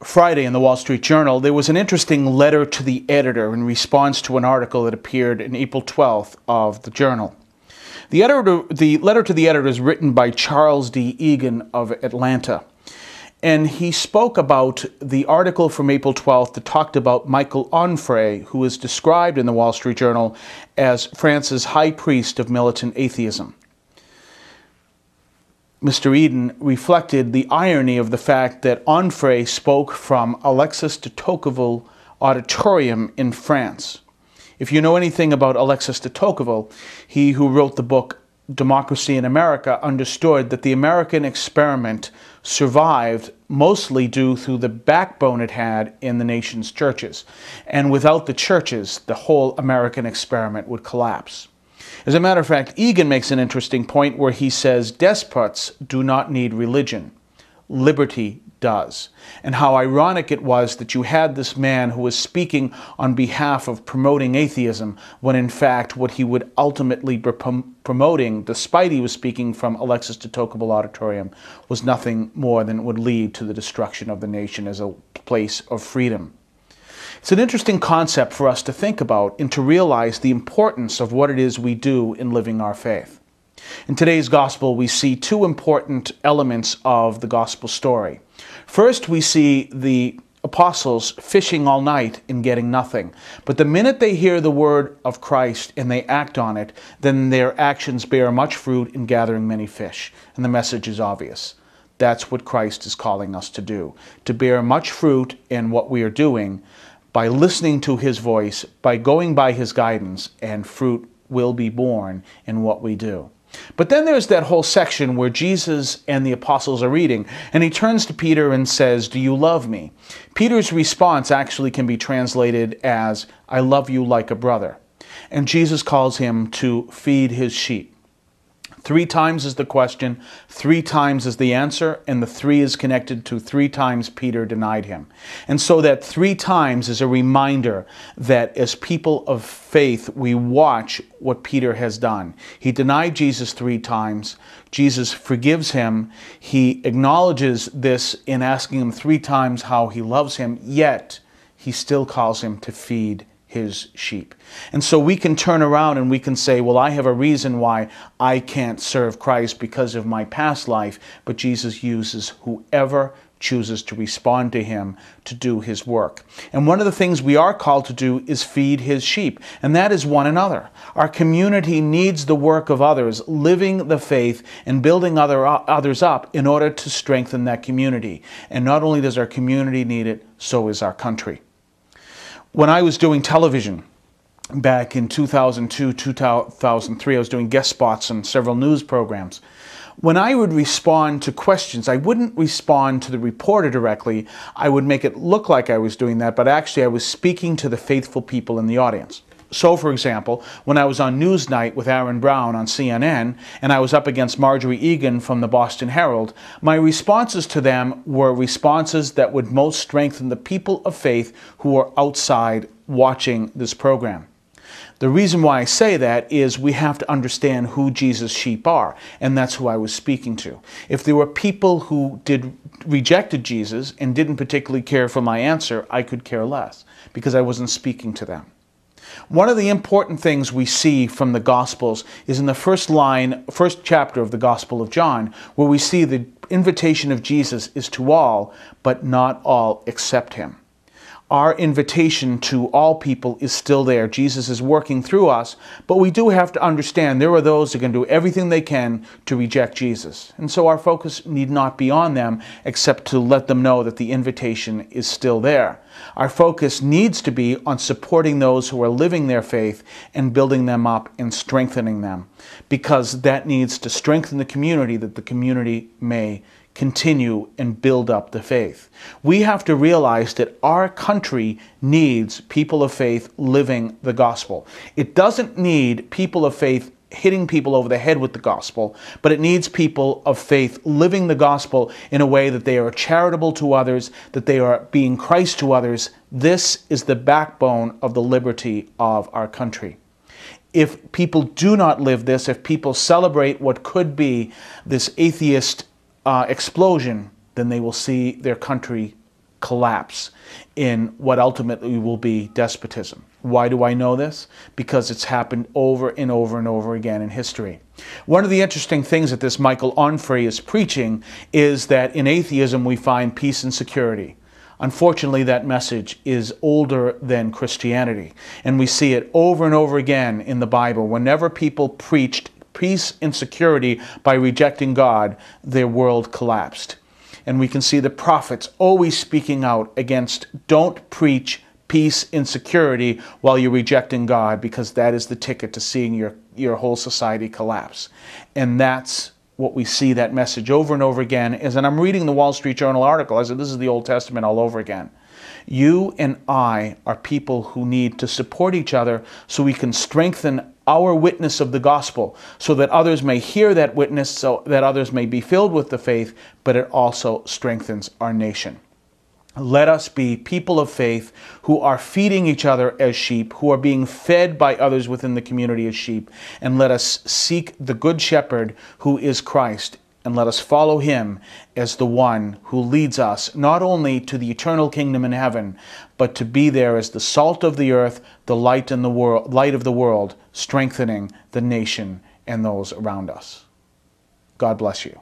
Friday in the Wall Street Journal, there was an interesting letter to the editor in response to an article that appeared in April 12th of the Journal. The letter to the editor is written by Charles D. Egan of Atlanta. And he spoke about the article from April 12th that talked about Michael Onfray, who is described in the Wall Street Journal as France's high priest of militant atheism. Mr. Eden reflected the irony of the fact that Onfray spoke from Alexis de Tocqueville Auditorium in France. If you know anything about Alexis de Tocqueville, he who wrote the book Democracy in America understood that the American experiment survived mostly due to the backbone it had in the nation's churches. And without the churches, the whole American experiment would collapse. As a matter of fact, Egan makes an interesting point where he says despots do not need religion. Liberty does. And how ironic it was that you had this man who was speaking on behalf of promoting atheism, when in fact what he would ultimately be promoting, despite he was speaking from Alexis de Tocqueville Auditorium, was nothing more than would lead to the destruction of the nation as a place of freedom. It's an interesting concept for us to think about and to realize the importance of what it is we do in living our faith. In today's gospel, we see two important elements of the gospel story. First, we see the apostles fishing all night and getting nothing. But the minute they hear the word of Christ and they act on it, then their actions bear much fruit in gathering many fish. And the message is obvious. That's what Christ is calling us to do, to bear much fruit in what we are doing by listening to his voice, by going by his guidance, and fruit will be born in what we do. But then there's that whole section where Jesus and the apostles are reading, and he turns to Peter and says, "Do you love me?" Peter's response actually can be translated as, "I love you like a brother." And Jesus calls him to feed his sheep. 3 times is the question, 3 times is the answer, and the 3 is connected to 3 times Peter denied him. And so that 3 times is a reminder that as people of faith, we watch what Peter has done. He denied Jesus 3 times. Jesus forgives him. He acknowledges this in asking him 3 times how he loves him, yet he still calls him to feed his sheep. And so we can turn around and we can say, well, I have a reason why I can't serve Christ because of my past life, but Jesus uses whoever chooses to respond to him to do his work. And one of the things we are called to do is feed his sheep, and that is one another. Our community needs the work of others, living the faith and building others up in order to strengthen that community. And not only does our community need it, so is our country. When I was doing television back in 2002, 2003, I was doing guest spots on several news programs. When I would respond to questions, I wouldn't respond to the reporter directly. I would make it look like I was doing that, but actually I was speaking to the faithful people in the audience. So, for example, when I was on Newsnight with Aaron Brown on CNN, and I was up against Marjorie Egan from the Boston Herald, my responses to them were responses that would most strengthen the people of faith who are outside watching this program. The reason why I say that is we have to understand who Jesus' sheep are, and that's who I was speaking to. If there were people who rejected Jesus and didn't particularly care for my answer, I could care less because I wasn't speaking to them. One of the important things we see from the Gospels is in the first chapter of the Gospel of John, where we see the invitation of Jesus is to all, but not all accept him. Our invitation to all people is still there. Jesus is working through us, but we do have to understand there are those who can do everything they can to reject Jesus. And so our focus need not be on them, except to let them know that the invitation is still there. Our focus needs to be on supporting those who are living their faith and building them up and strengthening them, because that needs to strengthen the community, that the community may continue and build up the faith. We have to realize that our country needs people of faith living the gospel. It doesn't need people of faith hitting people over the head with the gospel, but it needs people of faith living the gospel in a way that they are charitable to others, that they are being Christ to others. This is the backbone of the liberty of our country. If people do not live this, if people celebrate what could be this atheist explosion, then they will see their country collapse in what ultimately will be despotism. Why do I know this? Because it's happened over and over and over again in history. One of the interesting things that this Michael Onfray is preaching is that in atheism we find peace and security. Unfortunately, that message is older than Christianity, and we see it over and over again in the Bible. Whenever people preached peace and security by rejecting God, their world collapsed. And we can see the prophets always speaking out against, don't preach peace and security while you're rejecting God, because that is the ticket to seeing your whole society collapse. And that's what we see that message over and over again is, and I'm reading the Wall Street Journal article, I said this is the Old Testament all over again. You and I are people who need to support each other so we can strengthen our witness of the gospel, so that others may hear that witness, so that others may be filled with the faith, but it also strengthens our nation. Let us be people of faith who are feeding each other as sheep, who are being fed by others within the community as sheep, and let us seek the Good Shepherd who is Christ, and let us follow him as the one who leads us not only to the eternal kingdom in heaven, but to be there as the salt of the earth, the light of the world, strengthening the nation and those around us. God bless you.